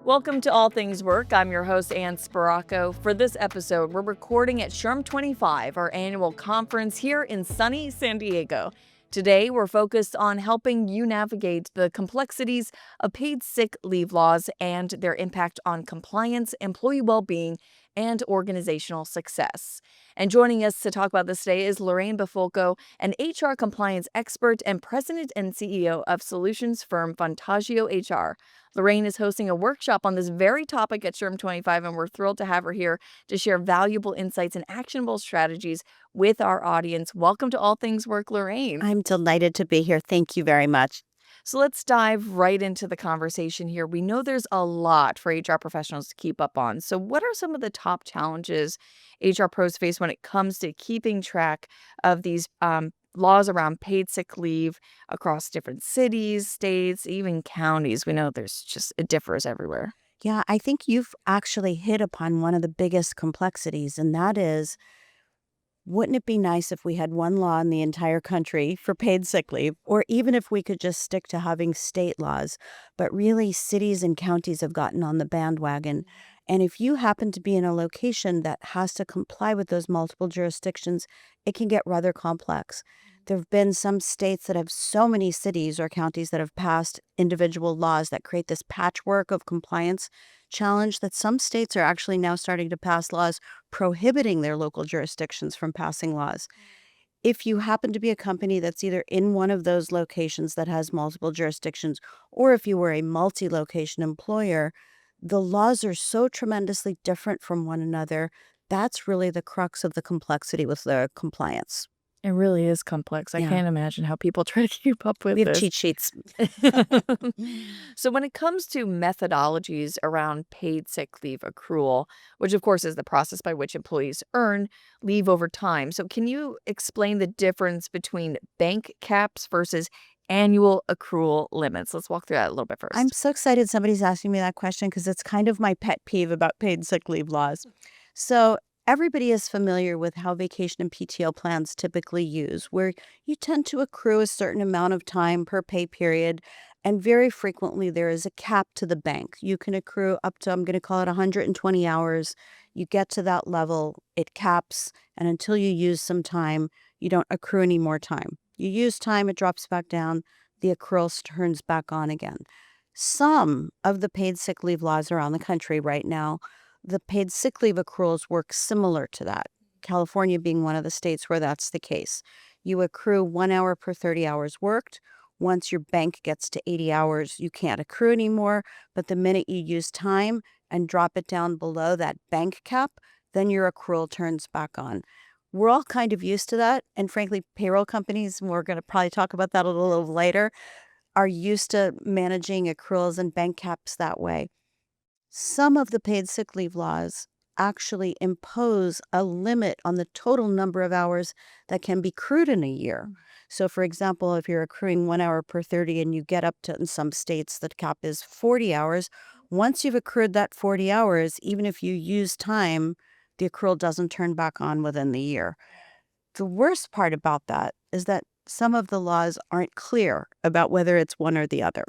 Welcome to All Things Work. I'm your host, Ann Sparacco. For this episode, we're recording at SHRM 25, our annual conference here in sunny San Diego. Today, we're focused on helping you navigate the complexities of paid sick leave laws and their impact on compliance, employee well-being, and organizational success. And joining us to talk about this today is Lauraine Bifulco, an HR compliance expert and president and CEO of solutions firm Vantaggio HR. Lauraine is hosting a workshop on this very topic at SHRM 25, and we're thrilled to have her here to share valuable insights and actionable strategies with our audience. Welcome to All Things Work, Lauraine. I'm delighted to be here. Thank you very much. So let's dive right into the conversation here. We know there's a lot for HR professionals to keep up on. So what are some of the top challenges HR pros face when it comes to keeping track of these laws around paid sick leave across different cities, states, even counties? We know it differs everywhere. Yeah, I think you've actually hit upon one of the biggest complexities, and that is, wouldn't it be nice if we had one law in the entire country for paid sick leave, or even if we could just stick to having state laws? But really, cities and counties have gotten on the bandwagon. And if you happen to be in a location that has to comply with those multiple jurisdictions, it can get rather complex. There have been some states that have so many cities or counties that have passed individual laws that create this patchwork of compliance challenge that some states are actually now starting to pass laws prohibiting their local jurisdictions from passing laws. If you happen to be a company that's either in one of those locations that has multiple jurisdictions, or if you were a multi-location employer, the laws are so tremendously different from one another. That's really the crux of the complexity with the compliance. It really is complex. I Yeah. can't imagine how people try to keep up with We have this. cheat sheets. So when it comes to methodologies around paid sick leave accrual, which of course is the process by which employees earn leave over time. So can you explain the difference between bank caps versus annual accrual limits? Let's walk through that a little bit I'm first. so excited somebody's asking me that question because it's kind of my pet peeve about paid sick leave laws. So everybody is familiar with how vacation and PTO plans typically use, where you tend to accrue a certain amount of time per pay period. And very frequently, there is a cap to the bank. You can accrue up to, I'm going to call it 120 hours. You get to that level, it caps. And until you use some time, you don't accrue any more time. You use time, it drops back down. The accrual turns back on again. Some of the paid sick leave laws around the country right now, the paid sick leave accruals work similar to that, California being one of the states where that's the case. You accrue 1 hour per 30 hours worked. Once your bank gets to 80 hours, you can't accrue anymore. But the minute you use time and drop it down below that bank cap, then your accrual turns back on. We're all kind of used to that. And frankly, payroll companies, and we're going to probably talk about that a little later, are used to managing accruals and bank caps that way. Some of the paid sick leave laws actually impose a limit on the total number of hours that can be accrued in a year. So, for example, if you're accruing 1 hour per 30 and you get up to, in some states, the cap is 40 hours, once you've accrued that 40 hours, even if you use time, the accrual doesn't turn back on within the year. The worst part about that is that some of the laws aren't clear about whether it's one or the other.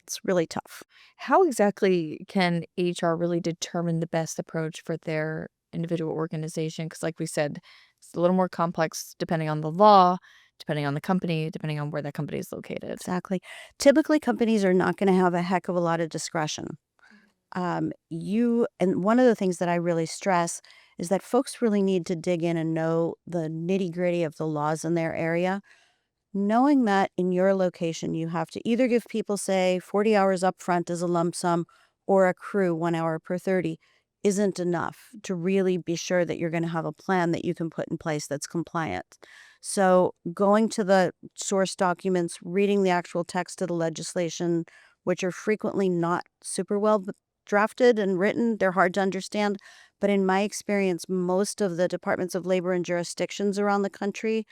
It's really tough. How exactly can HR really determine the best approach for their individual organization? Because like we said, it's a little more complex depending on the law, depending on the company, depending on where that company is located. Exactly. Typically, companies are not going to have a heck of a lot of discretion. And one of the things that I really stress is that folks really need to dig in and know the nitty gritty of the laws in their area. Knowing that in your location, you have to either give people, say, 40 hours up front as a lump sum or accrue 1 hour per 30 isn't enough to really be sure that you're going to have a plan that you can put in place that's compliant. So going to the source documents, reading the actual text of the legislation, which are frequently not super well drafted and written, they're hard to understand. But in my experience, most of the departments of labor and jurisdictions around the country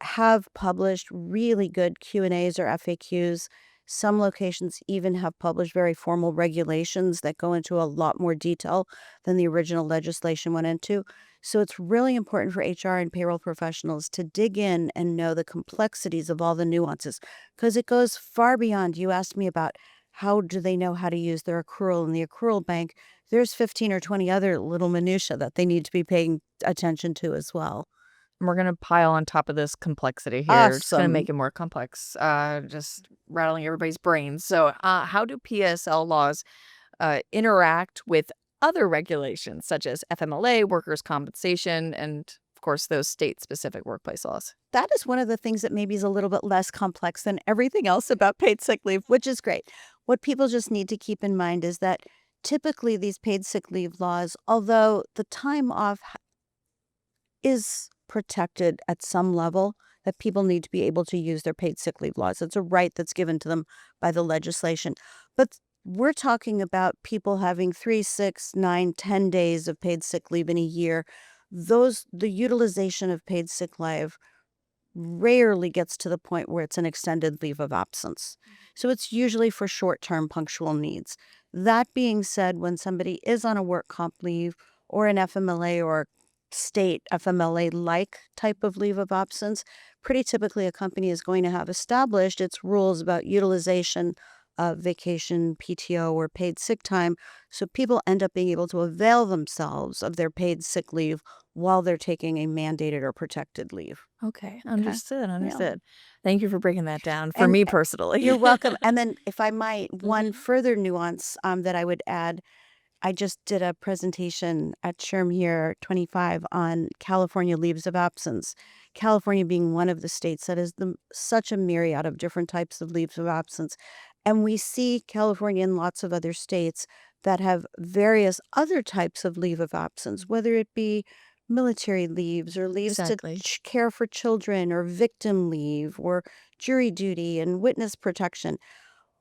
have published really good Q&As or FAQs. Some locations even have published very formal regulations that go into a lot more detail than the original legislation went into. So it's really important for HR and payroll professionals to dig in and know the complexities of all the nuances, because it goes far beyond. You asked me about How do they know how to use their accrual in the accrual bank? There's 15 or 20 other little minutia that they need to be paying attention to as well. And we're going to pile on top of this complexity here. Just going to Awesome. make it more complex, just rattling everybody's brains. So, how do PSL laws interact with other regulations such as FMLA, workers' compensation, and of course, those state specific workplace laws? That is one of the things that maybe is a little bit less complex than everything else about paid sick leave, which is great. What people just need to keep in mind is that typically these paid sick leave laws, although the time off is protected at some level, that people need to be able to use their paid sick leave laws. It's a right that's given to them by the legislation. But we're talking about people having 3, 6, 9, 10 days of paid sick leave in a year. The utilization of paid sick leave rarely gets to the point where it's an extended leave of absence. So it's usually for short-term punctual needs. That being said, when somebody is on a work comp leave or an FMLA or state FMLA-like type of leave of absence, pretty typically a company is going to have established its rules about utilization of vacation, PTO, or paid sick time. So people end up being able to avail themselves of their paid sick leave while they're taking a mandated or protected leave. Okay, Okay. understood. Yeah. Understood. Thank you for breaking that down for And me personally. you're welcome. And then, if I might, one Mhm. further nuance that I would add, I just did a presentation at SHRM here 25 on California leaves of absence. California being one of the states that has such a myriad of different types of leaves of absence. And we see California and lots of other states that have various other types of leave of absence, whether it be military leaves or leaves to Exactly. care for children or victim leave or jury duty and witness protection.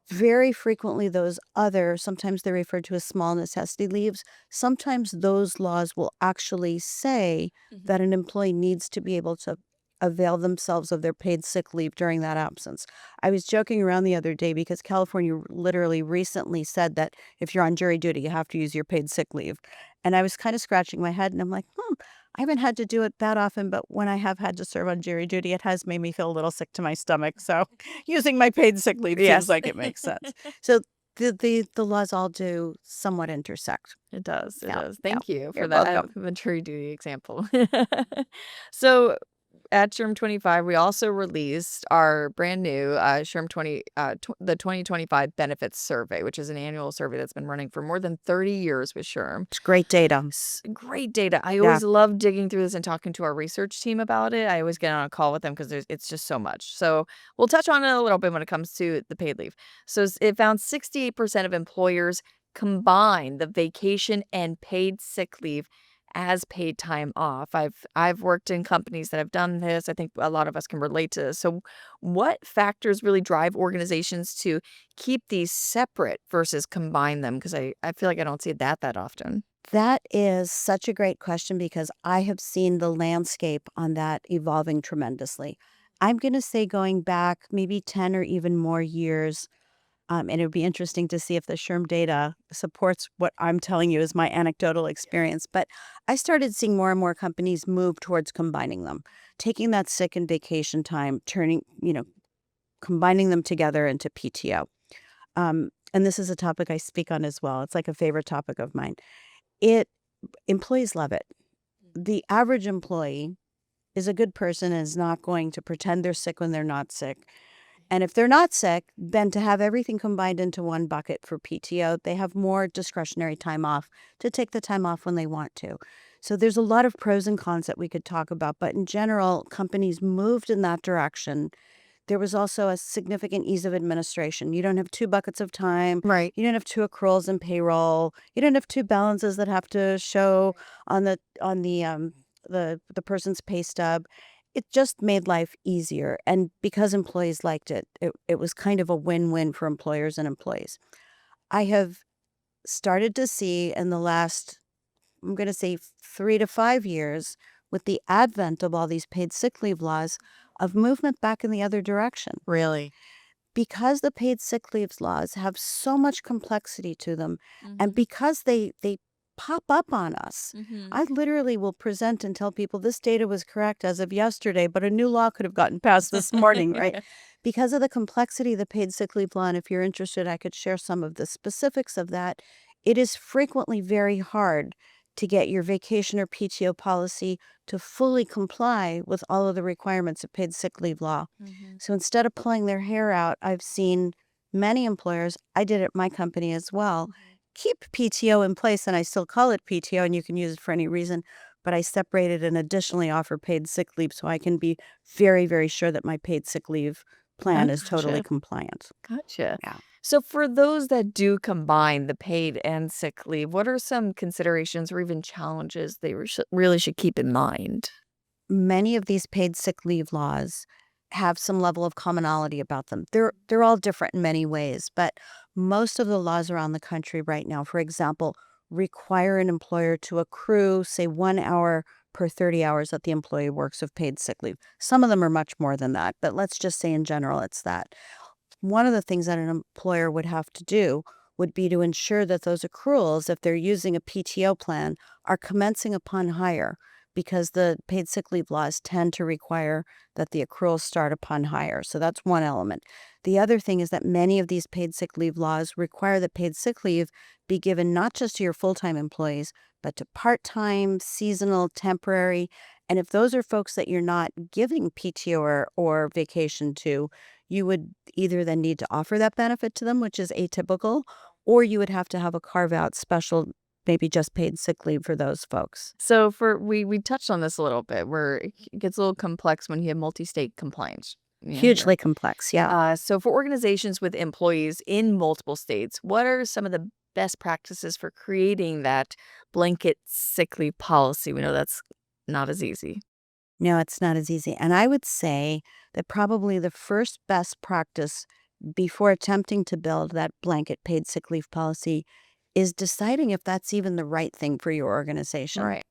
Very frequently, those other, sometimes they're referred to as small necessity leaves. Sometimes those laws will actually say Mhm. that an employee needs to be able to avail themselves of their paid sick leave during that absence. I was joking around the other day because California literally recently said that if you're on jury duty, you have to use your paid sick leave. And I was kind of scratching my head and I'm like, I haven't had to do it that often, but when I have had to serve on jury duty, it has made me feel a little sick to my stomach. So using my paid sick leave seems Yes. like it makes sense. So the laws all do somewhat intersect. It does. It Yeah, does. yeah. Thank you for You're that welcome. jury duty example. So at SHRM 25, we also released our brand new SHRM 20, the 2025 benefits survey, which is an annual survey that's been running for more than 30 years with SHRM. It's great data. Great data. I Yeah. always love digging through this and talking to our research team about it. I always get on a call with them because it's just so much. So we'll touch on it a little bit when it comes to the paid leave. So it found 68% of employers combine the vacation and paid sick leave as paid time off. I've worked in companies that have done this. I think a lot of us can relate to this. So what factors really drive organizations to keep these separate versus combine them? Because I feel like I don't see that often. That is such a great question because I have seen the landscape on that evolving tremendously. I'm going to say going back maybe 10 or even more years, and it would be interesting to see if the SHRM data supports what I'm telling you is my anecdotal experience. But I started seeing more and more companies move towards combining them, taking that sick and vacation time, combining them together into PTO. And this is a topic I speak on as well. It's like a favorite topic of mine. It Employees love it. The average employee is a good person and is not going to pretend they're sick when they're not sick. And if they're not sick, then to have everything combined into one bucket for PTO, they have more discretionary time off to take the time off when they want to. So there's a lot of pros and cons that we could talk about, but in general, companies moved in that direction. There was also a significant ease of administration. You don't have two buckets of time. Right. You don't have two accruals and payroll. You don't have two balances that have to show on the person's pay stub. It just made life easier. And because employees liked it, it was kind of a win-win for employers and employees. I have started to see in the last, I'm going to say 3 to 5 years, with the advent of all these paid sick leave laws, of movement back in the other direction. Really? Because the paid sick leave laws have so much complexity to them, and Mhm. because they pop up on us. Mm-hmm. I literally will present and tell people this data was correct as of yesterday, but a new law could have gotten passed this morning, right? Because of the complexity of the paid sick leave law, and if you're interested, I could share some of the specifics of that. It is frequently very hard to get your vacation or PTO policy to fully comply with all of the requirements of paid sick leave law. Mm-hmm. So instead of pulling their hair out, I've seen many employers, I did it at my company as well, keep PTO in place, and I still call it PTO, and you can use it for any reason, but I separated and additionally offer paid sick leave so I can be very, very sure that my paid sick leave plan is totally Gotcha. compliant. Gotcha. Yeah. So, for those that do combine the paid and sick leave, what are some considerations or even challenges they really should keep in mind? Many of these paid sick leave laws have some level of commonality about them. They're all different in many ways, but most of the laws around the country right now, for example, require an employer to accrue, say, 1 hour per 30 hours that the employee works of paid sick leave. Some of them are much more than that, but let's just say in general it's that. One of the things that an employer would have to do would be to ensure that those accruals, if they're using a PTO plan, are commencing upon hire, because the paid sick leave laws tend to require that the accruals start upon hire. So that's one element. The other thing is that many of these paid sick leave laws require that paid sick leave be given not just to your full-time employees, but to part-time, seasonal, temporary. And if those are folks that you're not giving PTO or vacation to, you would either then need to offer that benefit to them, which is atypical, or you would have to have a carve out special, maybe just paid sick leave for those folks. So, for we touched on this a little bit, where it gets a little complex when you have multi-state compliance. Here. Hugely complex, yeah. So, for organizations with employees in multiple states, what are some of the best practices for creating that blanket sick leave policy? We know that's not as easy. No, it's not as easy. And I would say that probably the first best practice before attempting to build that blanket paid sick leave policy is deciding if that's even the right thing for your organization. Right.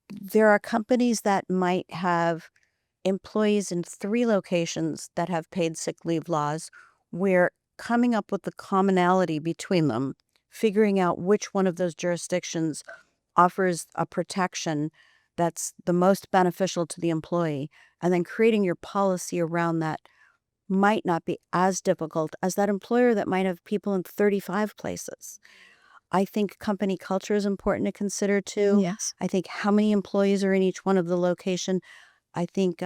There are companies that might have employees in 3 locations that have paid sick leave laws, where coming up with the commonality between them, figuring out which one of those jurisdictions offers a protection that's the most beneficial to the employee, and then creating your policy around that might not be as difficult as that employer that might have people in 35 places. I think company culture is important to consider too. Yes. I think how many employees are in each one of the location. I think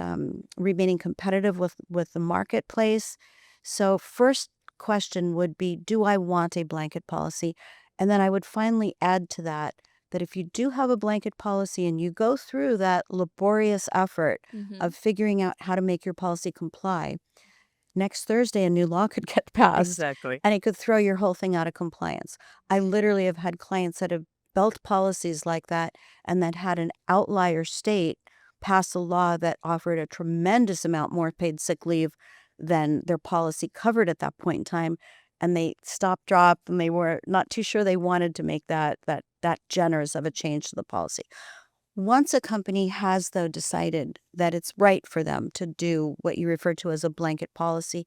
remaining competitive with the marketplace. So first question would be, do I want a blanket policy? And then I would finally add to that that if you do have a blanket policy and you go through that laborious effort Mm-hmm. of figuring out how to make your policy comply, next Thursday a new law could get passed Exactly. and it could throw your whole thing out of compliance. I literally have had clients that have built policies like that and that had an outlier state pass a law that offered a tremendous amount more paid sick leave than their policy covered at that point in time. And they stopped, dropped, and they were not too sure they wanted to make that generous of a change to the policy. Once a company has, though, decided that it's right for them to do what you refer to as a blanket policy,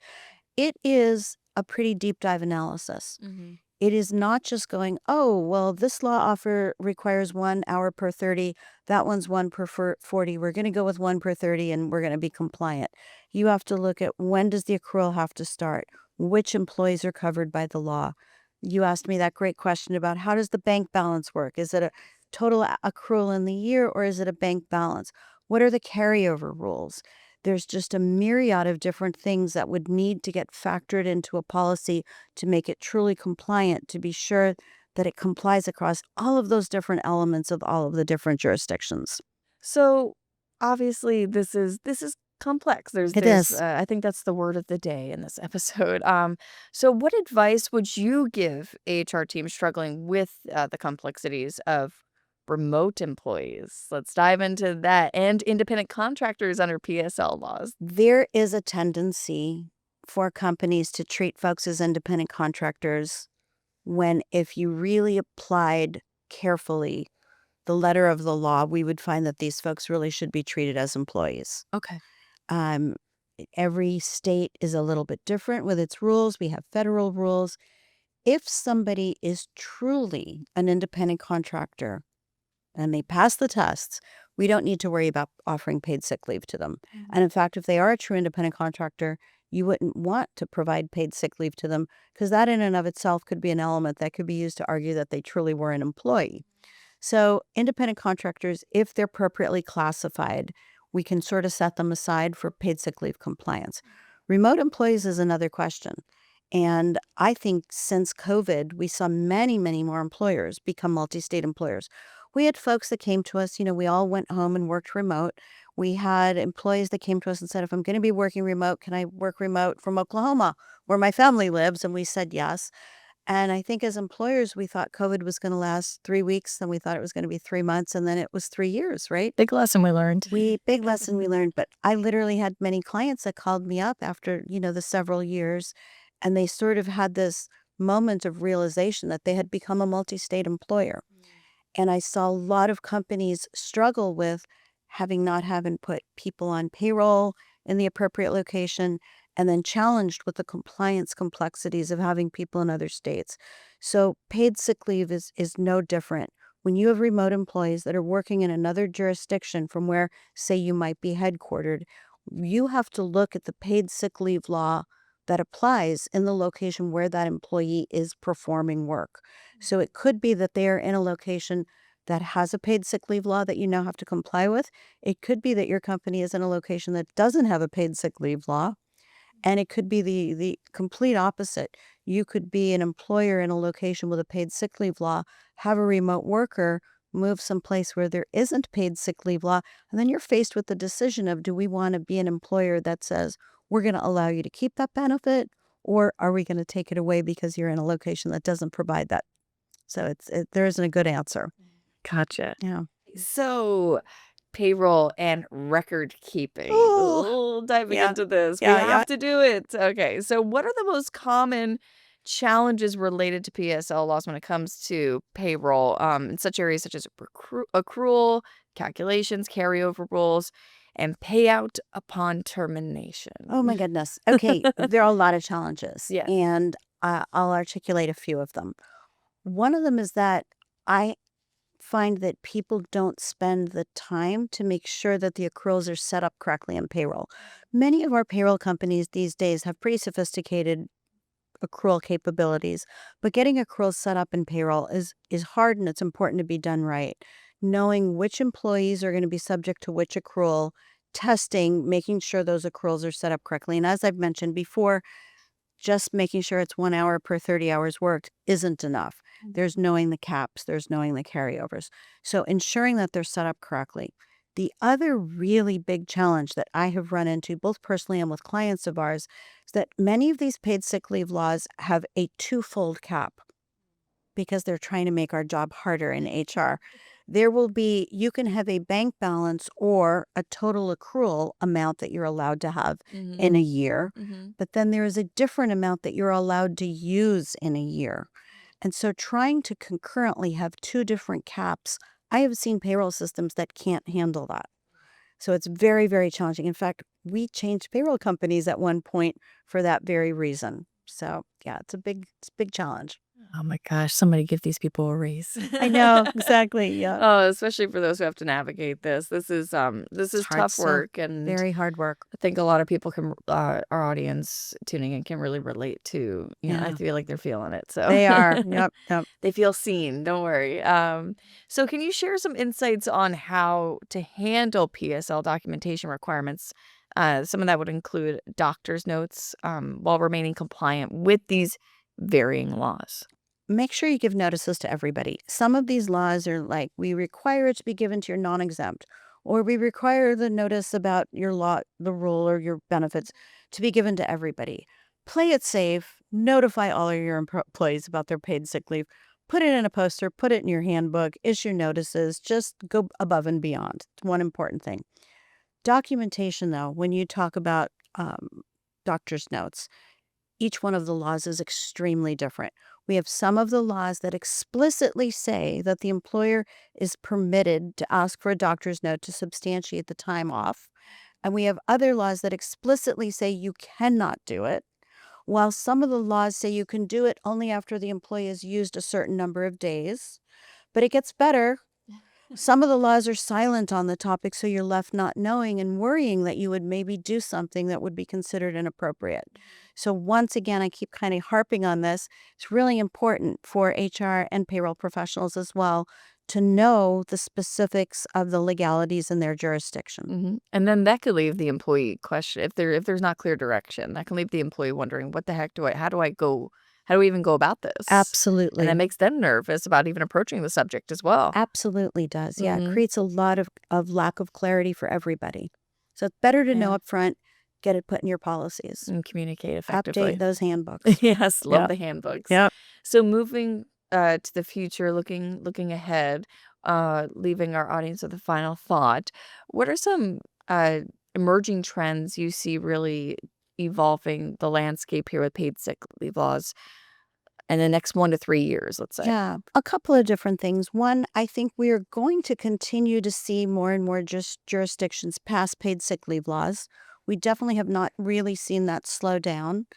it is a pretty deep dive analysis. Mm-hmm. It is not just going, oh, well, this law offer requires 1 hour per 30. That one's 1 per 40. We're going to go with 1 per 30 and we're going to be compliant. You have to look at, when does the accrual have to start? Which employees are covered by the law? You asked me that great question about, how does the bank balance work? Is it a total accrual in the year, or is it a bank balance? What are the carryover rules? There's just a myriad of different things that would need to get factored into a policy to make it truly compliant, to be sure that it complies across all of those different elements of all of the different jurisdictions. So, obviously, this is complex. There's It there's is. I think that's the word of the day in this episode. So what advice would you give HR teams struggling with the complexities of remote employees? Let's dive into that, and independent contractors under PSL laws. There is a tendency for companies to treat folks as independent contractors when, if you really applied carefully the letter of the law, we would find that these folks really should be treated as employees. Okay. Um, every state is a little bit different with its rules. We have federal rules. If somebody is truly an independent contractor and they pass the tests, we don't need to worry about offering paid sick leave to them. And in fact, if they are a true independent contractor, you wouldn't want to provide paid sick leave to them because that in and of itself could be an element that could be used to argue that they truly were an employee. So, independent contractors, if they're appropriately classified, we can sort of set them aside for paid sick leave compliance. Remote employees is another question. And I think since COVID, we saw many, many more employers become multi state employers. We had folks that came to us, we all went home and worked remote. We had employees that came to us and said, if I'm going to be working remote, can I work remote from Oklahoma, where my family lives? And we said yes. And I think as employers, we thought COVID was going to last 3 weeks, then we thought it was going to be 3 months, and then it was 3 years, right? Big lesson we learned. Big lesson we learned. But I literally had many clients that called me up after, the several years, and they sort of had this moment of realization that they had become a multi state employer. And I saw a lot of companies struggle with having put people on payroll in the appropriate location and then challenged with the compliance complexities of having people in other states. So paid sick leave is no different. When you have remote employees that are working in another jurisdiction from where, say, you might be headquartered, you have to look at the paid sick leave law that applies in the location where that employee is performing work. So it could be that they are in a location that has a paid sick leave law that you now have to comply with. It could be that your company is in a location that doesn't have a paid sick leave law. And it could be the complete opposite. You could be an employer in a location with a paid sick leave law, have a remote worker, move someplace where there isn't paid sick leave law, and then you're faced with the decision of, do we want to be an employer that says, we're going to allow you to keep that benefit, or are we going to take it away because you're in a location that doesn't provide that? So there isn't a good answer. Gotcha. Yeah. So, payroll and record keeping. Oh, Diving yeah. into this. We Yeah, have to do it. Okay. So, what are the most common challenges related to PSL laws when it comes to payroll in such areas such as accrual, calculations, carryover rules, and payout upon termination? Oh my goodness. Okay, there are a lot of challenges, Yes. and I'll articulate a few of them. One of them is that I find that people don't spend the time to make sure that the accruals are set up correctly in payroll. Many of our payroll companies these days have pretty sophisticated accrual capabilities, but getting accruals set up in payroll is hard, and it's important to be done right. Knowing which employees are going to be subject to which accrual, testing, making sure those accruals are set up correctly. And as I've mentioned before, just making sure it's 1 hour per 30 hours worked isn't enough. There's knowing the caps, there's knowing the carryovers. So ensuring that they're set up correctly. The other really big challenge that I have run into, both personally and with clients of ours, is that many of these paid sick leave laws have a twofold cap because they're trying to make our job harder in HR. You can have a bank balance or a total accrual amount that you're allowed to have in a year, but then there is a different amount that you're allowed to use in a year. And so trying to concurrently have two different caps, I have seen payroll systems that can't handle that. So it's very, very challenging. In fact, we changed payroll companies at one point for that very reason. So yeah, it's a big challenge. Oh my gosh, somebody give these people a raise. I know, exactly. Yeah. Oh, especially for those who have to navigate this. This is It's hard tough stuff. work, and Very hard work. I think a lot of people can our audience tuning in can really relate to, I Yeah. feel like they're feeling it. So They are. Yep. Yep. they feel seen, don't worry. So can you share some insights on how to handle PSL documentation requirements? Some of that would include doctor's notes, while remaining compliant with these varying laws. Make sure you give notices to everybody. Some of these laws are like, we require it to be given to your non-exempt, or we require the notice about your law, the rule, or your benefits to be given to everybody. Play it safe. Notify all of your employees about their paid sick leave. Put it in a poster, put it in your handbook, issue notices, just go above and beyond. It's one important thing. Documentation, though, when you talk about doctor's notes, each one of the laws is extremely different. We have some of the laws that explicitly say that the employer is permitted to ask for a doctor's note to substantiate the time off. And we have other laws that explicitly say you cannot do it. While some of the laws say you can do it only after the employee has used a certain number of days, but it gets better. Some of the laws are silent on the topic, so you're left not knowing and worrying that you would maybe do something that would be considered inappropriate. So once again, I keep kind of harping on this. It's really important for HR and payroll professionals as well to know the specifics of the legalities in their jurisdiction. And then that could leave the employee question if there's not clear direction. That can leave the employee wondering, what the heck how do I even go about this? And Absolutely. that makes them nervous about even approaching the subject as well. Absolutely does. Yeah, it Mhm. creates a lot of lack of clarity for everybody. So it's better to know Yeah. up front, get it put in your policies. And communicate effectively. Update those handbooks. Yes, love Yep. the handbooks. Yep. So moving to the future, looking ahead, leaving our audience with a final thought, what are some emerging trends you see really evolving the landscape here with paid sick leave laws in the next 1 to 3 years, let's say? Yeah, a couple of different things. One, I think we are going to continue to see more and more jurisdictions pass paid sick leave laws. We definitely have not really seen that slow down.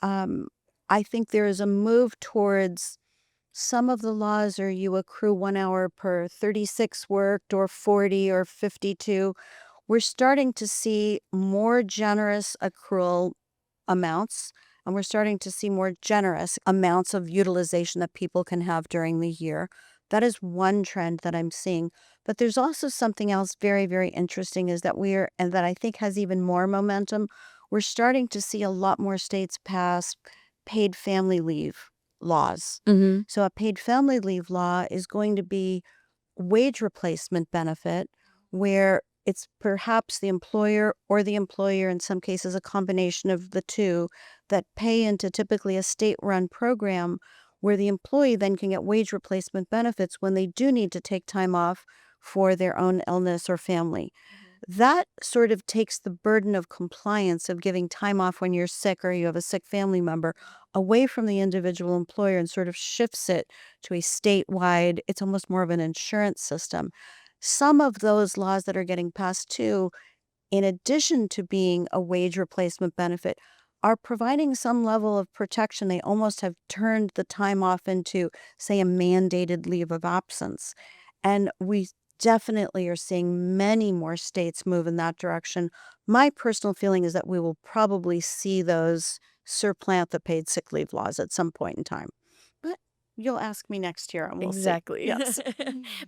Um, I think there is a move towards some of the laws are you accrue 1 hour per 36 worked or 40 or 52. We're starting to see more generous accrual amounts, and we're starting to see more generous amounts of utilization that people can have during the year. That is one trend that I'm seeing. But there's also something else very, very interesting is that and that I think has even more momentum. We're starting to see a lot more states pass paid family leave laws. Mhm. So a paid family leave law is going to be wage replacement benefit where it's perhaps the employer or the employer, in some cases, a combination of the two, that pay into typically a state-run program where the employee then can get wage replacement benefits when they do need to take time off for their own illness or family. That sort of takes the burden of compliance of giving time off when you're sick or you have a sick family member away from the individual employer and sort of shifts it to a statewide, it's almost more of an insurance system. Some of those laws that are getting passed too, in addition to being a wage replacement benefit, are providing some level of protection. They almost have turned the time off into, say, a mandated leave of absence. And we definitely are seeing many more states move in that direction. My personal feeling is that we will probably see those supplant the paid sick leave laws at some point in time. But you'll ask me next year and we'll see. Exactly. Yes.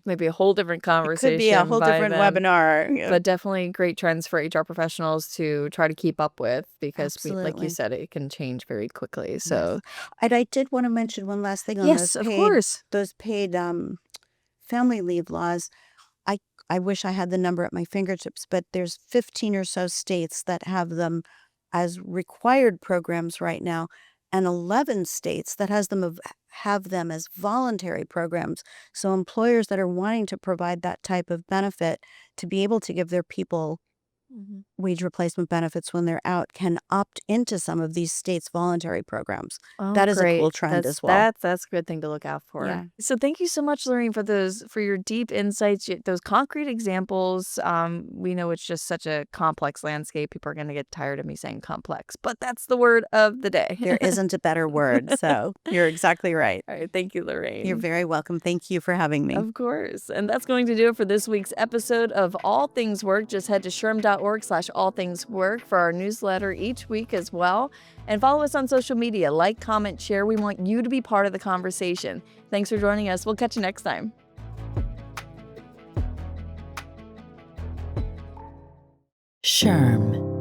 Maybe a whole different It could be a conversation whole by different then. webinar. Yeah. But definitely great trends for HR professionals to try to keep up with because like you Absolutely. said, it can change very quickly. Yes. So And I did want to mention one last thing on yes, of course. those paid family leave laws. I I wish I had the number at my fingertips, but there's 15 or so states that have them as required programs right now, and 11 states that have them as voluntary programs. So employers that are wanting to provide that type of benefit to be able to give their people wage replacement benefits when they're out can opt into some of these states' voluntary programs. Oh, That is a great. cool trend That's as well. that's a good thing to look out for. Yeah. So thank you so much, Lauraine, for your deep insights, those concrete examples. We know it's just such a complex landscape. People are going to get tired of me saying complex, but that's the word of the day. There isn't a better word, so you're exactly right. All right, thank you, Lauraine. You're very welcome. Thank you for having me. Of course. And that's going to do it for this week's episode of All Things Work. Just head to shrm.org/allthingswork for our newsletter each week as well. And follow us on social media. Like, comment, share. We want you to be part of the conversation. Thanks for joining us. We'll catch you next time. SHRM.